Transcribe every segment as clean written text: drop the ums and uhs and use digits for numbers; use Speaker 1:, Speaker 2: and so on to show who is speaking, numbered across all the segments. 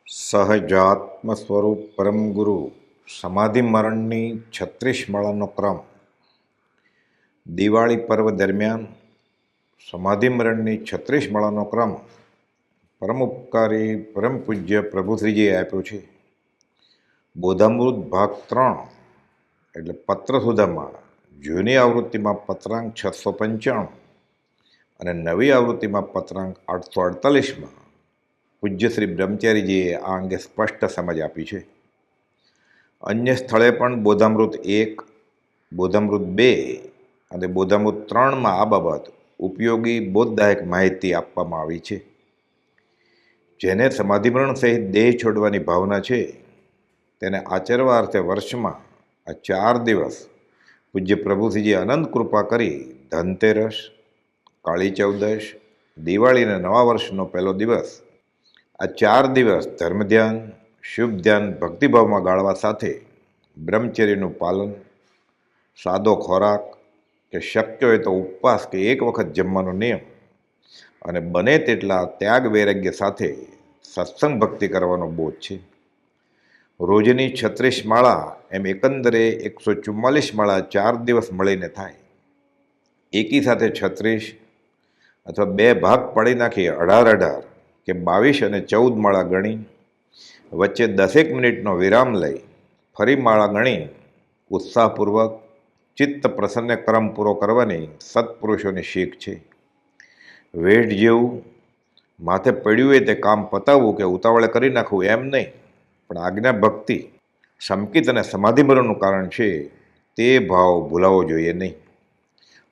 Speaker 1: સહજાત્મ સ્વરૂપ પરમ ગુરુ સમાધિ મરણની 36 માળાનો ક્રમ. દિવાળી પર્વ દરમિયાન સમાધિ મરણની 36 માળાનો ક્રમ પરમ ઉપકારી પરમ પૂજ્ય પ્રભુશ્રીજીએ આપ્યો છે. બોધામૃત ભાગ 3 એટલે પત્ર સુધામાં જૂની આવૃત્તિમાં પત્રાંક 695 અને નવી આવૃત્તિમાં પત્રાંક 848માં પૂજ્ય શ્રી બ્રહ્મચારીજીએ આ અંગે સ્પષ્ટ સમજ આપી છે. અન્ય સ્થળે પણ બોધામૃત 1, બોધામૃત 2 અને બોધામૃત 3માં આ બાબત ઉપયોગી બોધદાયક માહિતી આપવામાં આવી છે. જેને સમાધિમરણ સહિત દેહ છોડવાની ભાવના છે તેને આચરવા અર્થે વર્ષમાં આ 4 દિવસ પૂજ્ય પ્રભુશ્રીજી અનંત કૃપા કરી ધનતેરસ, કાળી ચૌદશ, દિવાળી અને નવા વર્ષનો પહેલો દિવસ આ 4 દિવસ ધર્મ ધ્યાન, શુભ ધ્યાન, ભક્તિભાવમાં ગાળવા સાથે બ્રહ્મચર્યનું પાલન, સાદો ખોરાક કે શક્ય હોય તો ઉપવાસ કે એક વખત જમવાનો નિયમ અને બને તેટલા ત્યાગ વૈરાગ્ય સાથે સત્સંગ ભક્તિ કરવાનો બોધ છે. રોજની 36 માળા એમ એકંદરે 144 માળા 4 દિવસ મળીને થાય. એકી સાથે 36 અથવા 2 ભાગ પાડી નાખી 18 કે 22 અને 14 માળા ગણી વચ્ચે 10 મિનિટનો વિરામ લઈ ફરી માળા ગણી ઉત્સાહપૂર્વક ચિત્ત પ્રસન્ન ક્રમ પૂરો કરવાની સત્પુરુષોની શીખ છે. વેઠ જેવું માથે પડ્યું હોય તે કામ પતાવવું કે ઉતાવળે કરી નાખવું એમ નહીં, પણ આજ્ઞા ભક્તિ સંકિત અને સમાધિમરણનું કારણ છે તે ભાવ ભૂલાવો જોઈએ નહીં.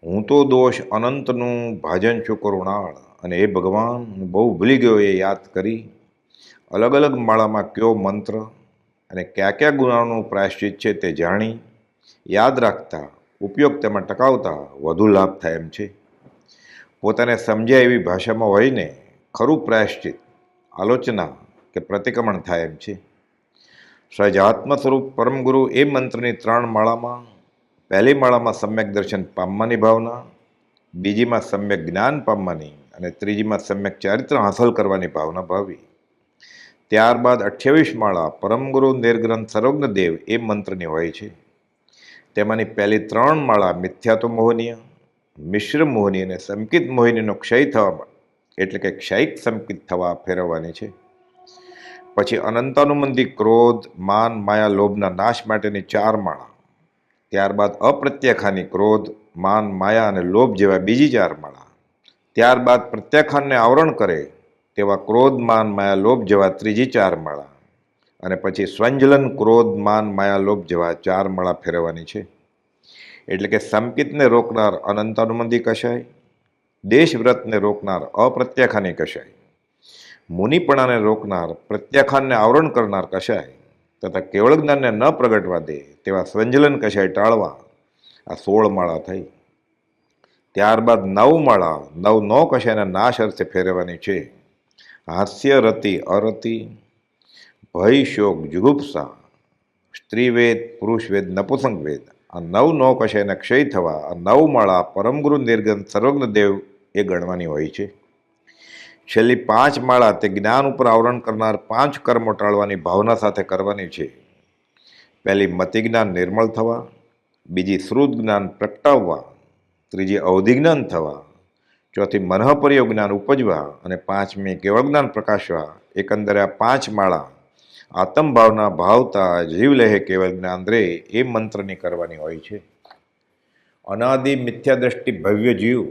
Speaker 1: હું તો દોષ અનંતનું ભાજન છું કરુણાળ, અને એ ભગવાન હું બહુ ભૂલી ગયો એ યાદ કરી અલગ અલગ માળામાં કયો મંત્ર અને કયા કયા ગુનાઓનું પ્રાયશ્ચિત છે તે જાણી યાદ રાખતા ઉપયોગ તેમાં ટકાવતા વધુ લાભ થાય એમ છે. પોતાને સમજાય એવી ભાષામાં હોઈને ખરું પ્રાયશ્ચિત, આલોચના કે પ્રતિક્રમણ થાય એમ છે. સહજાત્મ સ્વરૂપ પરમગુરુ એ મંત્રની 3 માળામાં પહેલી માળામાં સમ્યક દર્શન પામવાની ભાવના, બીજીમાં સમ્યક જ્ઞાન પામવાની અને ત્રીજીમાં સમ્યક ચારિત્ર હાંસલ કરવાની ભાવના ભાવી. ત્યારબાદ 28 માળા પરમગુરુ નિર્ગ્રંથ સર્વજ્ઞ દેવ એ મંત્રની હોય છે. તેમાંની પહેલી 3 માળા મિથ્યાત્વ મોહનીય, મિશ્ર મોહની અને સંકિત મોહિનીનો ક્ષય થવા એટલે કે ક્ષયિક સંકિત થવા ફેરવવાની છે. પછી અનંતાનુબંધી ક્રોધ, માન, માયા, લોભના નાશ માટેની 4 માળા, ત્યારબાદ અપ્રત્યાખાની ક્રોધ, માન, માયા અને લોભ જેવા બીજી 4 માળા, ત્યારબાદ પ્રત્યાખાનને આવરણ કરે તેવા ક્રોધ, માન, માયા, લોભ જેવા ત્રીજી 4 માળા, અને પછી સ્વંજલન ક્રોધ, માન, માયા, લોભ જેવા 4 માળા ફેરવવાની છે. એટલે કે સંકિતને રોકનાર અનંતાનુબંધી કશાય, દેશવ્રતને રોકનાર અપ્રત્યાખાની કશાય, મુનિપણાને રોકનાર પ્રત્યાખાનને આવરણ કરનાર કશાય તથા કેવળ જ્ઞાનને ન પ્રગટવા દે તેવા સ્વંજલન કશાય ટાળવા આ 16 માળા થઈ. ત્યારબાદ 9 માળા 9 કશાયના નાશ અર્થે ફેરવવાની છે. હાસ્ય, રતિ, અરતિ, ભય, શોક, જુગુપ્સા, સ્ત્રીવેદ, પુરુષવેદ, નપુસંગ વેદ આ 9 કશાયના ક્ષય થવા આ 9 માળા પરમગુરુ નિર્ગ્રંથ સર્વજ્ઞ દેવ એ ગણવાની હોય છે. છેલ્લી 5 માળા તે જ્ઞાન ઉપર આવરણ કરનાર 5 કર્મો ટાળવાની ભાવના સાથે કરવાની છે. પહેલી મતિ જ્ઞાન નિર્મળ થવા, બીજી શ્રુત જ્ઞાન પ્રગટાવવા, ત્રીજી અવધિ જ્ઞાન થવા, ચોથી મનઃપર્યો જ્ઞાન ઉપજવા અને 5મી કેવળ જ્ઞાન પ્રકાશવા. એકંદરે આ 5 માળા આત્મભાવના ભાવતા જીવ લેહે કેવળ જ્ઞાન રે એ મંત્રની કરવાની હોય છે. અનાદિ મિથ્યા દ્રષ્ટિ ભવ્ય જીવ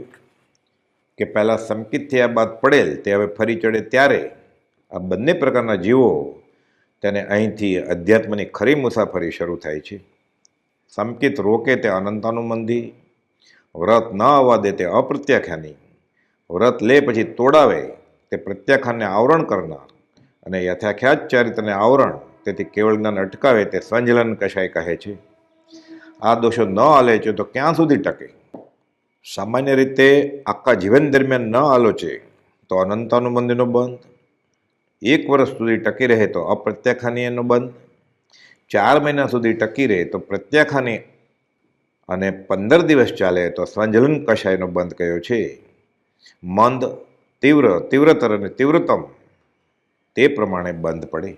Speaker 1: કે પહેલાં સંકિત થયા બાદ પડેલ તે હવે ફરી ચડે ત્યારે આ બંને પ્રકારના જીવો તેને અહીંથી અધ્યાત્મની ખરી મુસાફરી શરૂ થાય છે. સંકિત રોકે તે અનંતાનુબંધી, વ્રત ન આવવા દે તે અપ્રત્યાખ્યાની, વ્રત લે પછી તોડાવે તે પ્રત્યાખ્યાનને આવરણ કરનાર અને યથાખ્યાત ચારિત્રને આવરણ તેથી કેવળ જ્ઞાન અટકાવે તે સ્વંજલન કશાય કહે છે. આ દોષો ન આલેચે તો ક્યાં સુધી ટકે? સામાન્ય રીતે આખા જીવન દરમિયાન ન આલોચે તો અનંતાનુબંધીનો બંધ, 1 વર્ષ સુધી ટકી રહે તો અપ્રત્યાખાનીનો બંધ, 4 મહિના સુધી ટકી રહે તો પ્રત્યાખાની અને 15 દિવસ ચાલે તો સ્વંજલન કશાયનો બંધ કયો છે. મંદ, તીવ્ર, તીવ્રતર અને તીવ્રતમ તે પ્રમાણે બંધ પડે.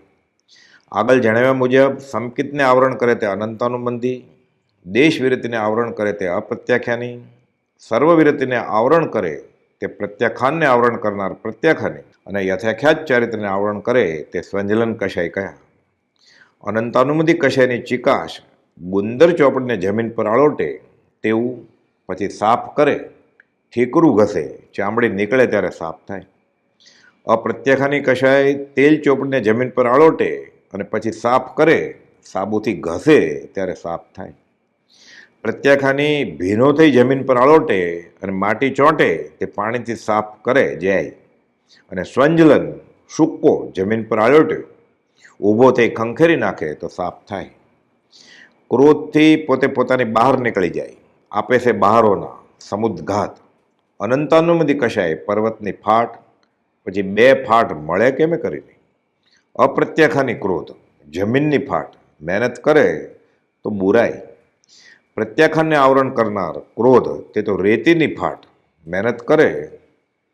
Speaker 1: આગળ જણાવ્યા મુજબ સંકિતને આવરણ કરે તે અનંતાનુબંધી, દેશ વિરતિને આવરણ કરે તે અપ્રત્યાખ્યાની, સર્વ વિરતિને આવરણ કરે તે પ્રત્યાખ્યાનને આવરણ કરનાર પ્રત્યાખ્યાની અને યથાખ્યાત ચારિત્રને આવરણ કરે તે સ્વંજલન કશાય કહ્યા. અનંતાનુબંધી કશાયની ચિકાશ ગુંદર ચોપડીને જમીન પર આળોટે તેવું, પછી સાફ કરે, ઠીકરું ઘસે, ચામડી નીકળે ત્યારે સાફ થાય. અપ્રત્યાખ્યાની કશાય તેલ ચોપડીને જમીન પર આળોટે અને પછી સાફ કરે, સાબુથી ઘસે ત્યારે સાફ થાય. પ્રત્યાખ્યાની ભીનો થઈ જમીન પર આળોટે અને માટી ચોંટે તે પાણીથી સાફ કરે જાય. અને સ્વંજલન સૂકો જમીન પર આળોટ્યો ઊભો થઈ ખંખેરી નાખે તો સાફ થાય. ક્રોધથી પોતે પોતાની બહાર નીકળી જાય, આપે છે બહારોના સમુદ્ઘાત. અનંતાનુમતિ કશાય પર્વતની ફાટ, પછી બે ફાટ મળે કેમે કરીને. અપ્રત્યાખ્યાની ક્રોધ જમીનની ફાટ, મહેનત કરે તો બુરાય. પ્રત્યાખ્યાનને આવરણ કરનાર ક્રોધ તે તો રેતીની ફાટ, મહેનત કરે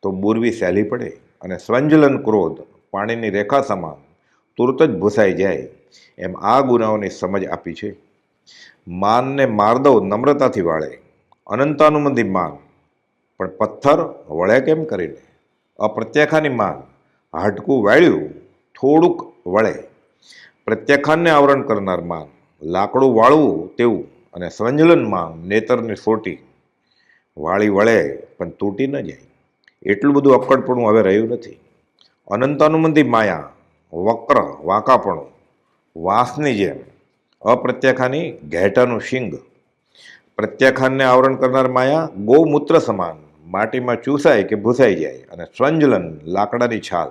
Speaker 1: તો બુરવી સહેલી પડે. અને સ્વંજલન ક્રોધ પાણીની રેખા સમાન, તુરત જ ભૂસાઈ જાય. એમ આ ગુનાઓની સમજ આપી છે. માનને માર્દવ નમ્રતાથી વાળે, અનંતાનુબંધી માન પણ પથ્થર વળે કેમ કરીને. અપ્રત્યાખ્યાની માન હાડકું વાળ્યું થોડુંક વળે. પ્રત્યાખ્યાનને આવરણ કરનાર માન લાકડું વાળવું તેવું. અને સ્વંજલન માન નેતરની સોટી વાળી વળે પણ તૂટી ન જાય. એટલું બધું અક્કડપણું હવે રહ્યું નથી. અનંતાનુબંધી માયા વક્ર વાંકાપણું, વાંસની જેમ. અપ્રત્યાખ્યાની ઘેટાનું શિંગ. પ્રત્યાખ્યાનને આવરણ કરનાર માયા ગૌમૂત્ર સમાન, માટીમાં ચૂસાય કે ભૂસાઈ જાય. અને સ્વંજલન લાકડાની છાલ,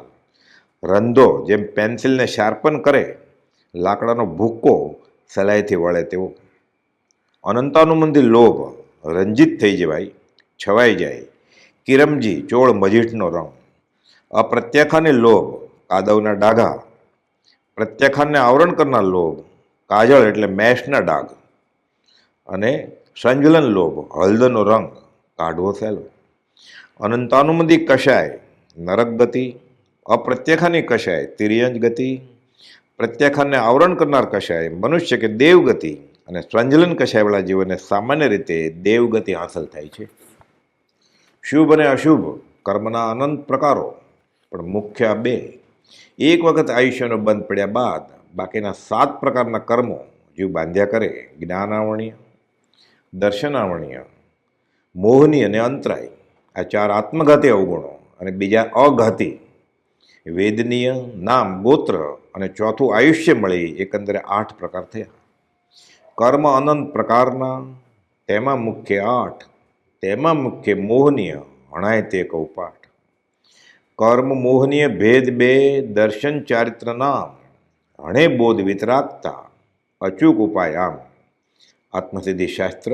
Speaker 1: રંધો જેમ પેન્સિલને શાર્પન કરે, લાકડાનો ભૂક્કો સહેલાઈથી વળે તેવો. અનંતાનુબંધી લોભ રંજિત થઈ જવાય, છવાઈ જાય, કિરમજી ચોળ મજીઠનો રંગ. અપ્રત્યાખ્યાની લોભ કાદવના ડાઘા, પ્રત્યાખ્યાનને આવરણ કરનાર લોભ કાજળ એટલે મેષના ડાઘ. અને સંજલન લોભ હળદરનો રંગ કાઢવો સહેલો. અનંતાનુબંધી કશાય નરક ગતિ, અપ્રત્યાખ્યાની કશાય તિર્યંજ ગતિ, પ્રત્યાખ્યાનને આવરણ કરનાર કશાય મનુષ્ય કે દેવગતિ અને સ્વંજલન કશાયવાળા જીવનને સામાન્ય રીતે દેવગતિ હાંસલ થાય છે. શુભ અને અશુભ કર્મના અનંત પ્રકારો, પણ મુખ્ય આ બે. એક વખત આયુષ્યનો બંધ પડ્યા બાદ બાકીના 7 પ્રકારના કર્મો જીવ બાંધ્યા કરે. જ્ઞાનાવરણીય, દર્શનાવરણીય, મોહની અને અંતરાય, આ 4 આત્મઘાતી અવગુણો. અને બીજા અઘાતી વેદનીય, નામ, ગોત્ર અને ચોથું આયુષ્ય મળી એકંદરે 8 પ્રકાર થયા. કર્મ અનંત પ્રકારના, તેમાં મુખ્ય 8, તેમાં મુખ્ય મોહનીય, હણાય તે કહું પાઠ. કર્મ મોહનીય ભેદ 2, દર્શન ચારિત્ર નામ, હણે બોધ વિતરાગતા, અચૂક ઉપાય આમ. આત્મસિદ્ધિ શાસ્ત્ર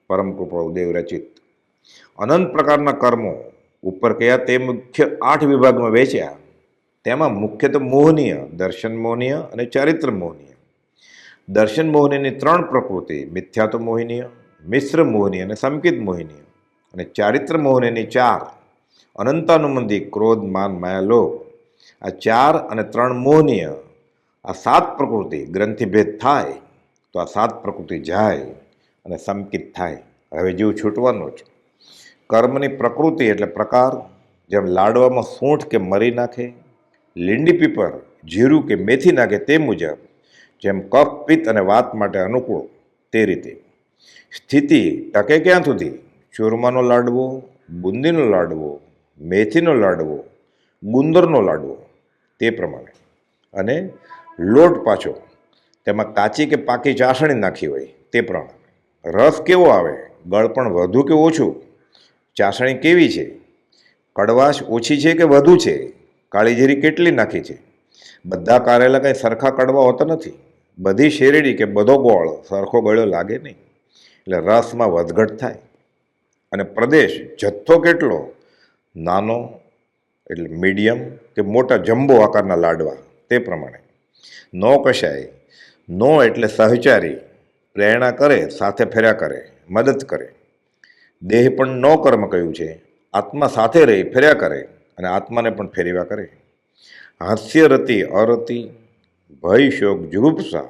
Speaker 1: પરમ કૃપાળુ દેવ રચિત. અનંત પ્રકારના કર્મો ઉપર કયા તે મુખ્ય 8 વિભાગમાં વેચ્યા. તેમાં મુખ્ય તો મોહનીય, દર્શન મોહનીય અને ચારિત્ર મોહનીય. દર્શન મોહનીયની 3 પ્રકૃતિ, મિથ્યાત્વ મોહિનીય, મિશ્ર મોહનીય અને સંકિત મોહિનીય. અને ચારિત્ર મોહનીયની 4, અનંતાનુબંધી ક્રોધ, માન, માયા, લોભ. આ 4 અને 3 મોહનીય, આ 7 પ્રકૃતિ ગ્રંથિભેદ થાય તો આ 7 પ્રકૃતિ જાય અને સંકિત થાય. હવે જીવ છૂટવાનો જ. કર્મની પ્રકૃતિ એટલે પ્રકાર, જેમ લાડવામાં સૂંઠ કે મરી નાખે, લીંડી પીપર, જીરું કે મેથી નાખે તે મુજબ, જેમ કફ, પિત્ત અને વાત માટે અનુકૂળ તે રીતે. સ્થિતિ ટકે ક્યાં સુધી? ચૂરમાનો લાડવો, બુંદીનો લાડવો, મેથીનો લાડવો, ગુંદરનો લાડવો તે પ્રમાણે. અને લોટ પાછો તેમાં કાચી કે પાકી ચાસણી નાખી હોય તે પ્રમાણે. રસ કેવો આવે? ગળપણ વધુ કે ઓછું? ચાસણી કેવી છે? કડવાશ ઓછી છે કે વધુ છે? કાળી જીરી કેટલી નાખી છે? બધા કારેલા કંઈ સરખા કડવા હોતા નથી. બધી શેરડી કે બધો ગોળ સરખો ગળ્યો લાગે નહીં. એટલે રસમાં વધઘટ થાય. અને પ્રદેશ જથ્થો કેટલો? નાનો એટલે મીડિયમ કે મોટા જમ્બો આકારના લાડવા તે પ્રમાણે. નો કશાય, નો એટલે સહચારી, પ્રેરણા કરે, સાથે ફેર્યા કરે, મદદ કરે. દેહ પણ નો કર્મ કહ્યું છે. આત્મા સાથે રહી ફેર્યા કરે અને આત્માને પણ ફેરવ્યા કરે. હાસ્યરતિ અરતિ, ભય શોક જુગુપ્સા,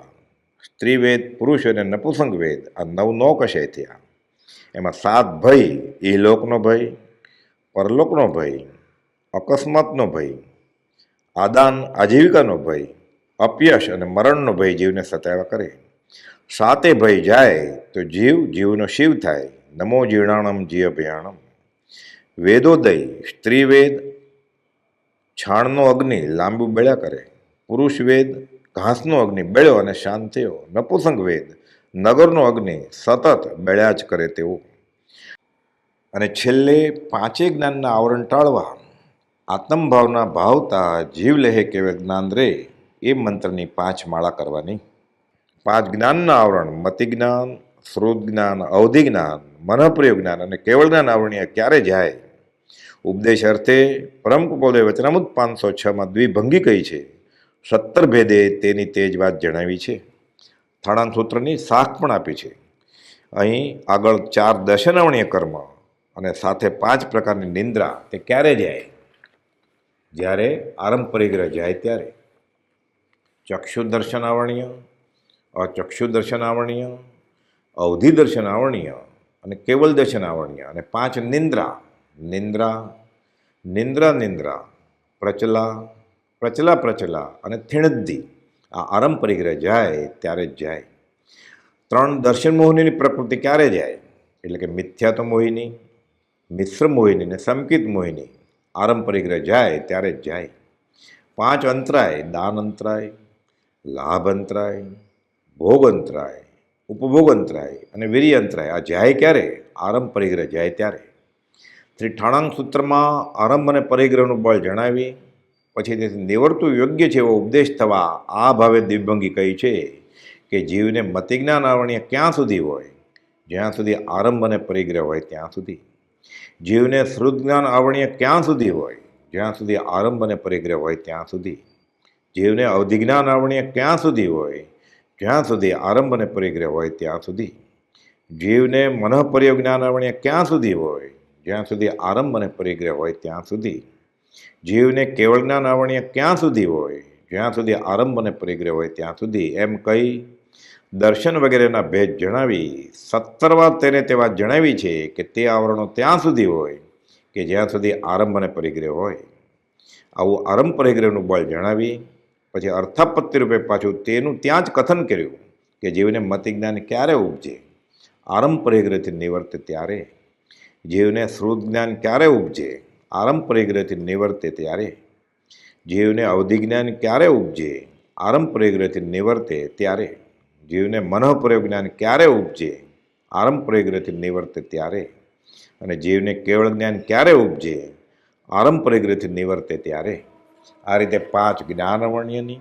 Speaker 1: સ્ત્રીવેદ પુરુષ અને નપુસંગ વેદ, આ નવ નો કશાય થયા. એમાં 7 ભય, ઇહલોકનો ભય, પરલોકનો ભય, અકસ્માતનો ભય, આદાન આજીવિકાનો ભય, અપયશ અને મરણનો ભય જીવને સતાવ્યા કરે. 7 ભય જાય તો જીવનો શિવ થાય. નમો જીર્ણાણમ જીઅભયાણમ. વેદોદય, સ્ત્રીવેદ છાણનો અગ્નિ લાંબુ બળ્યા કરે. પુરુષ વેદ ઘાસનો અગ્નિ બળ્યો અને શાંત થયો. નપુસંગ વેદ નગરનો અગ્નિ સતત બળ્યા જ કરે તેવો. અને છેલ્લે 5 જ્ઞાનના આવરણ ટાળવા, આત્મભાવના ભાવતા જીવ લેહે કેવળ જ્ઞાન રે, એ મંત્રની 5 માળા કરવાની. 5 જ્ઞાનના આવરણ મતિ જ્ઞાન, શ્રુત જ્ઞાન, અવધિ જ્ઞાન, મનઃપ્રિય જ્ઞાન અને કેવળ જ્ઞાન આવરણીય ક્યારે જાય? ઉપદેશ અર્થે પરમ કુપોદય વચનામૃત 506માં દ્વિભંગી કહી છે. 17 ભેદે તેની તેજ વાત જણાવી છે. થાણાંત સૂત્રની શાખ પણ આપી છે. અહીં આગળ 4 દર્શનાવણીય કર્મ અને સાથે 5 પ્રકારની નિંદ્રા તે ક્યારે જાય? જ્યારે આરંભ પરિગ્રહ જાય ત્યારે. ચક્ષુ દર્શન આવરણીય, અચક્ષુ દર્શન આવરણીય, અવધિ દર્શન આવરણીય અને કેવલ દર્શન આવરણીય અને 5 નિંદ્રા. નિંદ્રા, નિંદ્રા નિંદ્રા, પ્રચલા, પ્રચલા પ્રચલા અને થિણદ્ધિ આ આરંભ પરિગ્રહ જાય ત્યારે જ જાય. 3 દર્શન મોહિનીની પ્રકૃતિ ક્યારે જાય? એટલે કે મિથ્યા તો મોહિની, મિશ્ર મોહિની ને સંકિત મોહિની આરંભ પરિગ્રહ જાય ત્યારે જ જાય. 5 અંતરાય, દાન અંતરાય, લાભ અંતરાય, ભોગ અંતરાય, ઉપભોગ અંતરાય અને વીર્ય અંતરાય આ જાય ક્યારે? આરંભ પરિગ્રહ જાય ત્યારે. શ્રી ઠાણાંક સૂત્રમાં આરંભ અને પરિગ્રહનું બળ જણાવી પછી તેથી નિવર્તું યોગ્ય છે એવો ઉપદેશ થવા આ ભાવે દિવ્યંગી કહી છે કે જીવને મતિજ્ઞાન આવરણીય ક્યાં સુધી હોય? જ્યાં સુધી આરંભ અને પરિગ્રહ હોય ત્યાં સુધી. જીવને શ્રુત જ્ઞાન આવરણીય ક્યાં સુધી હોય? જ્યાં સુધી આરંભ અને પરિગ્રહ હોય ત્યાં સુધી. જીવને અવધિ જ્ઞાન આવરણીય ક્યાં સુધી હોય? જ્યાં સુધી આરંભ અને પરિગ્રહ હોય ત્યાં સુધી. જીવને મનઃપર્ય જ્ઞાન આવરણીય ક્યાં સુધી હોય? જ્યાં સુધી આરંભ અને પરિગ્રહ હોય ત્યાં સુધી. જીવને કેવળ જ્ઞાન આવરણીય ક્યાં સુધી હોય? જ્યાં સુધી આરંભ અને પરિગ્રહ હોય ત્યાં સુધી. એમ કહી દર્શન વગેરેના ભેદ જણાવી 17 વાર તેને તે વાત જણાવી છે કે તે આવરણો ત્યાં સુધી હોય કે જ્યાં સુધી આરંભ અને પરિગ્રહ હોય. આવું આરંભ પરિગ્રહનું બળ જણાવી પછી અર્થાપત્તિ રૂપે પાછું તેનું ત્યાં જ કથન કર્યું કે જીવને મતિજ્ઞાન ક્યારે ઉપજે? આરંભ પરિગ્રહથી નિવર્તે ત્યારે. જીવને શ્રુત જ્ઞાન ક્યારે ઉપજે? આરંભ પરિગ્રહથી નિવર્તે ત્યારે. જીવને અવધિ જ્ઞાન ક્યારે ઉપજે? આરંભ પરિગ્રહથી નિવર્તે ત્યારે. જીવને મનઃપ્રયોગ જ્ઞાન ક્યારે ઉપજે? આરંભ પરિગ્રહથી નિવર્તે ત્યારે. અને જીવને કેવળ જ્ઞાન ક્યારે ઉપજે? આરંભ પરિગ્રહથી નિવર્તે ત્યારે. આ રીતે 5 જ્ઞાન આવરણીયની,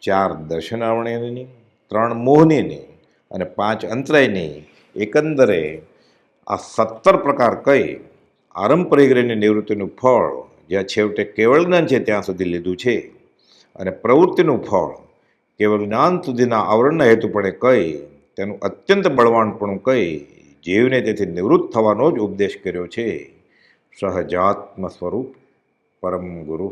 Speaker 1: 4 દર્શન આવરણીયની, 3 મોહનીની અને 5 અંતરાયની એકંદરે આ 17 પ્રકાર કઈ આરંભ પરિગ્રહની નિવૃત્તિનું ફળ જ્યાં છેવટે કેવળ જ્ઞાન છે ત્યાં સુધી લીધું છે. અને પ્રવૃત્તિનું ફળ કેવળ જ્ઞાન સુધીના આવરણના હેતુપણે કઈ તેનું અત્યંત બળવાનપણું કઈ જીવને તેથી નિવૃત્ત થવાનો જ ઉપદેશ કર્યો છે. સહજાત્મ સ્વરૂપ પરમ ગુરુ.